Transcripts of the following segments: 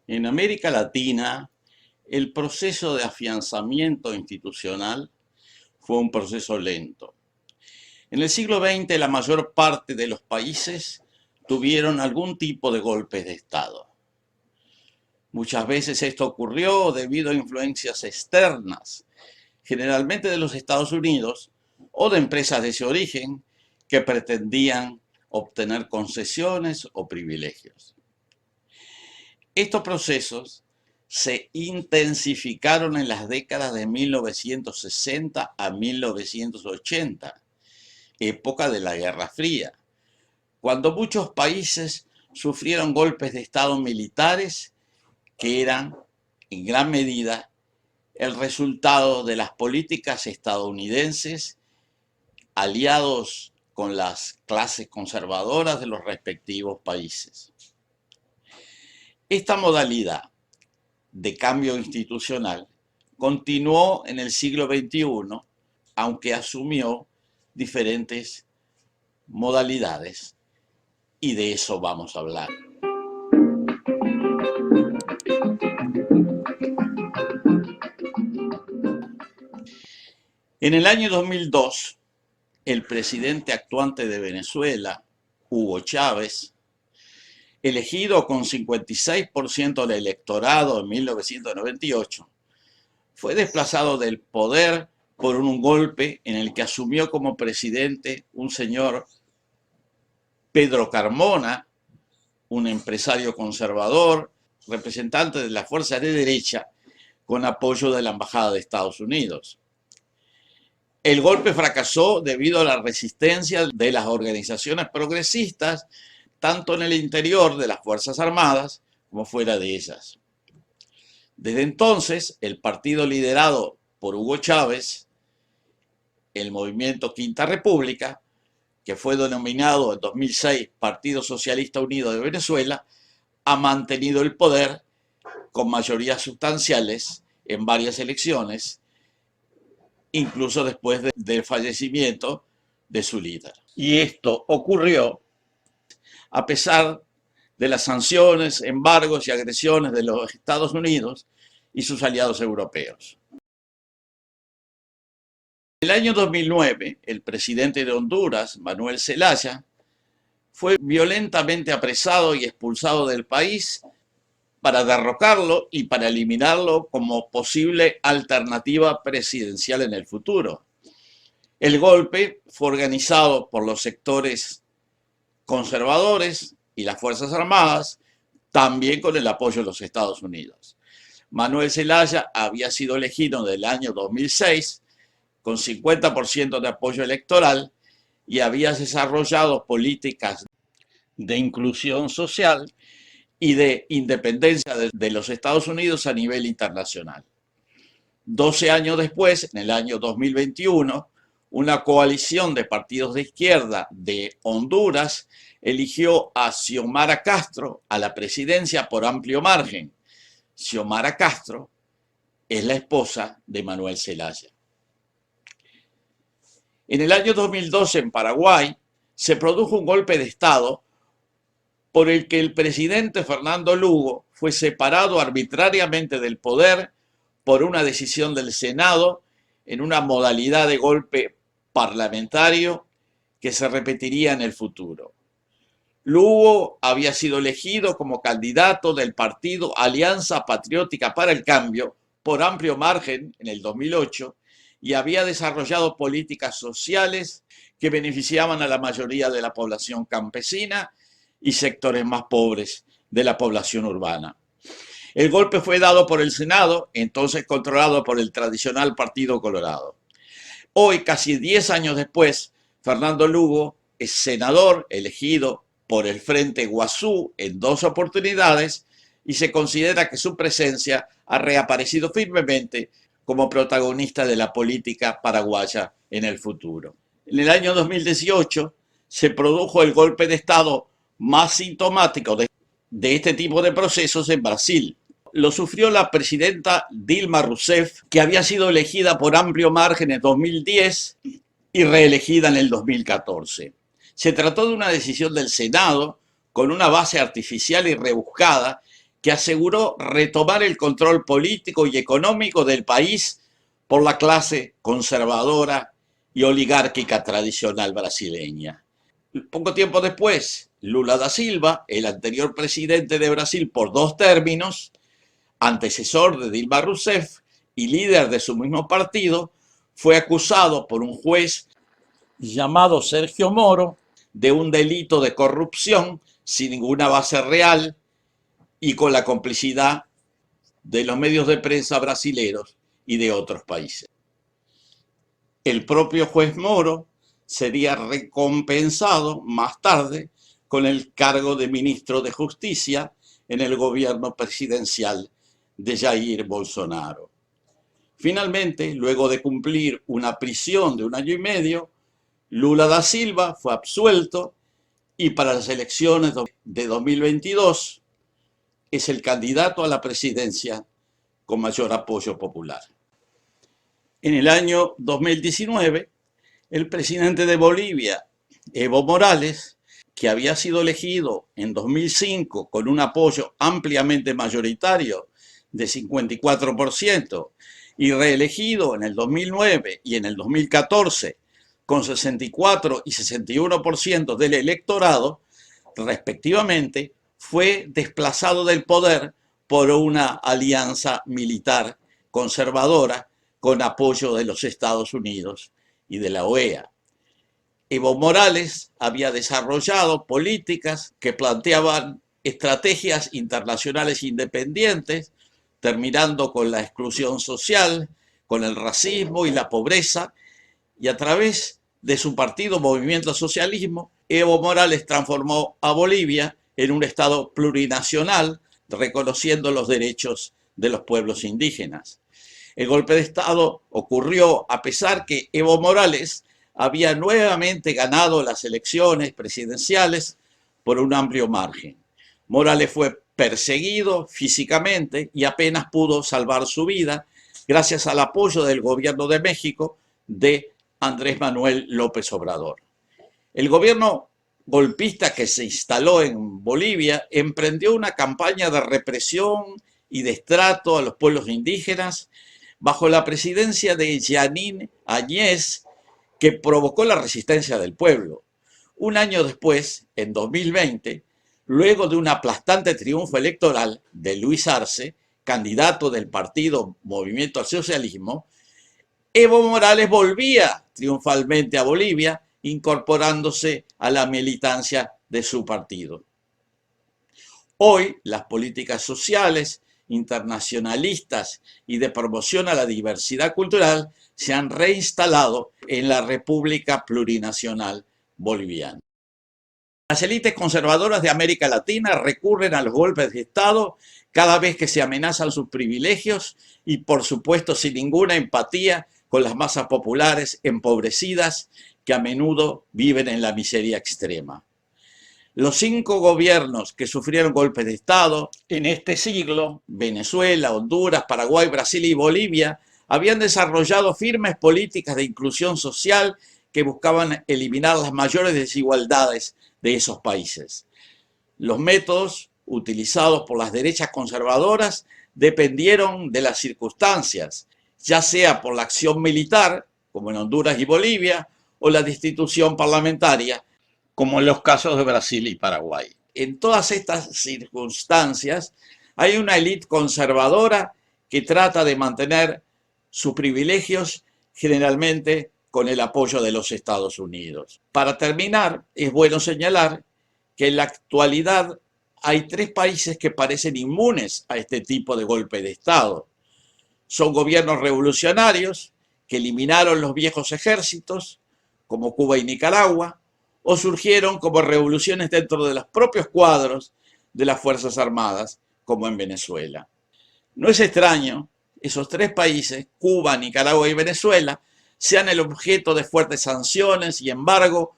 En América Latina, el proceso de afianzamiento institucional fue un proceso lento. En el siglo XX, la mayor parte de los países tuvieron algún tipo de golpes de Estado. Muchas veces esto ocurrió debido a influencias externas, generalmente de los Estados Unidos o de empresas de ese origen que pretendían obtener concesiones o privilegios. Estos procesos se intensificaron en las décadas de 1960 a 1980, época de la Guerra Fría, cuando muchos países sufrieron golpes de Estado militares que eran, en gran medida, el resultado de las políticas estadounidenses aliados con las clases conservadoras de los respectivos países. Esta modalidad de cambio institucional continuó en el siglo XXI, aunque asumió diferentes modalidades, y de eso vamos a hablar. En el año 2002, el presidente actuante de Venezuela, Hugo Chávez, elegido con 56% del electorado en 1998, fue desplazado del poder por un golpe en el que asumió como presidente un señor Pedro Carmona, un empresario conservador, representante de las fuerzas de derecha, con apoyo de la Embajada de Estados Unidos. El golpe fracasó debido a la resistencia de las organizaciones progresistas, tanto en el interior de las Fuerzas Armadas como fuera de ellas. Desde entonces, el partido liderado por Hugo Chávez, el Movimiento Quinta República, que fue denominado en 2006 Partido Socialista Unido de Venezuela, ha mantenido el poder con mayorías sustanciales en varias elecciones, incluso después del fallecimiento de su líder. Y esto ocurrió a pesar de las sanciones, embargos y agresiones de los Estados Unidos y sus aliados europeos. En el año 2009, el presidente de Honduras, Manuel Zelaya, fue violentamente apresado y expulsado del país para derrocarlo y para eliminarlo como posible alternativa presidencial en el futuro. El golpe fue organizado por los sectores conservadores y las Fuerzas Armadas, también con el apoyo de los Estados Unidos. Manuel Zelaya había sido elegido en el año 2006 con 50% de apoyo electoral y había desarrollado políticas de inclusión social y de independencia de los Estados Unidos a nivel internacional. 12 años después, en el año 2021, una coalición de partidos de izquierda de Honduras eligió a Xiomara Castro a la presidencia por amplio margen. Xiomara Castro es la esposa de Manuel Zelaya. En el año 2012, en Paraguay, se produjo un golpe de Estado por el que el presidente Fernando Lugo fue separado arbitrariamente del poder por una decisión del Senado en una modalidad de golpe parlamentario que se repetiría en el futuro. Lugo había sido elegido como candidato del partido Alianza Patriótica para el Cambio por amplio margen en el 2008 y había desarrollado políticas sociales que beneficiaban a la mayoría de la población campesina y sectores más pobres de la población urbana. El golpe fue dado por el Senado, entonces controlado por el tradicional Partido Colorado. Hoy, casi 10 años después, Fernando Lugo es senador elegido por el Frente Guazú en 2 oportunidades y se considera que su presencia ha reaparecido firmemente como protagonista de la política paraguaya en el futuro. En el año 2018 se produjo el golpe de Estado más sintomático de este tipo de procesos en Brasil. Lo sufrió la presidenta Dilma Rousseff, que había sido elegida por amplio margen en 2010 y reelegida en el 2014. Se trató de una decisión del Senado con una base artificial y rebuscada que aseguró retomar el control político y económico del país por la clase conservadora y oligárquica tradicional brasileña. Poco tiempo después, Lula da Silva, el anterior presidente de Brasil por 2 términos, antecesor de Dilma Rousseff y líder de su mismo partido, fue acusado por un juez llamado Sergio Moro de un delito de corrupción sin ninguna base real y con la complicidad de los medios de prensa brasileños y de otros países. El propio juez Moro sería recompensado más tarde con el cargo de ministro de Justicia en el gobierno presidencial de Jair Bolsonaro. Finalmente, luego de cumplir una prisión de 1 año y medio, Lula da Silva fue absuelto y para las elecciones de 2022 es el candidato a la presidencia con mayor apoyo popular. En el año 2019, el presidente de Bolivia, Evo Morales, que había sido elegido en 2005 con un apoyo ampliamente mayoritario de 54% y reelegido en el 2009 y en el 2014 con 64 y 61% del electorado, respectivamente, fue desplazado del poder por una alianza militar conservadora con apoyo de los Estados Unidos y de la OEA. Evo Morales había desarrollado políticas que planteaban estrategias internacionales independientes, terminando con la exclusión social, con el racismo y la pobreza, y a través de su partido Movimiento Socialismo, Evo Morales transformó a Bolivia en un Estado plurinacional, reconociendo los derechos de los pueblos indígenas. El golpe de Estado ocurrió a pesar que Evo Morales había nuevamente ganado las elecciones presidenciales por un amplio margen. Morales fue perseguido físicamente y apenas pudo salvar su vida gracias al apoyo del gobierno de México de Andrés Manuel López Obrador. El gobierno golpista que se instaló en Bolivia emprendió una campaña de represión y destrato a los pueblos indígenas bajo la presidencia de Jeanine Áñez, que provocó la resistencia del pueblo. Un año después, en 2020, luego de un aplastante triunfo electoral de Luis Arce, candidato del partido Movimiento al Socialismo, Evo Morales volvía triunfalmente a Bolivia, incorporándose a la militancia de su partido. Hoy, las políticas sociales, internacionalistas y de promoción a la diversidad cultural se han reinstalado en la República Plurinacional Boliviana. Las élites conservadoras de América Latina recurren a los golpes de Estado cada vez que se amenazan sus privilegios y, por supuesto, sin ninguna empatía con las masas populares empobrecidas que a menudo viven en la miseria extrema. Los 5 gobiernos que sufrieron golpes de Estado en este siglo, Venezuela, Honduras, Paraguay, Brasil y Bolivia, habían desarrollado firmes políticas de inclusión social que buscaban eliminar las mayores desigualdades de esos países. Los métodos utilizados por las derechas conservadoras dependieron de las circunstancias, ya sea por la acción militar, como en Honduras y Bolivia, o la destitución parlamentaria, como en los casos de Brasil y Paraguay. En todas estas circunstancias hay una élite conservadora que trata de mantener sus privilegios, generalmente con el apoyo de los Estados Unidos. Para terminar, es bueno señalar que en la actualidad hay 3 países que parecen inmunes a este tipo de golpe de Estado. Son gobiernos revolucionarios que eliminaron los viejos ejércitos, como Cuba y Nicaragua, o surgieron como revoluciones dentro de los propios cuadros de las Fuerzas Armadas, como en Venezuela. No es extraño, esos 3 países, Cuba, Nicaragua y Venezuela, sean el objeto de fuertes sanciones y embargo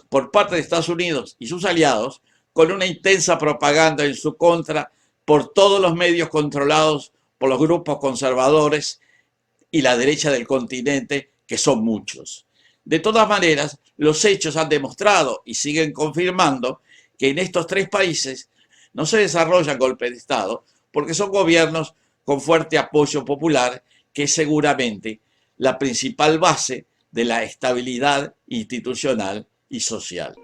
por parte de Estados Unidos y sus aliados, con una intensa propaganda en su contra por todos los medios controlados por los grupos conservadores y la derecha del continente, que son muchos. De todas maneras, los hechos han demostrado y siguen confirmando que en estos tres países no se desarrollan golpes de Estado porque son gobiernos con fuerte apoyo popular, que es seguramente la principal base de la estabilidad institucional y social.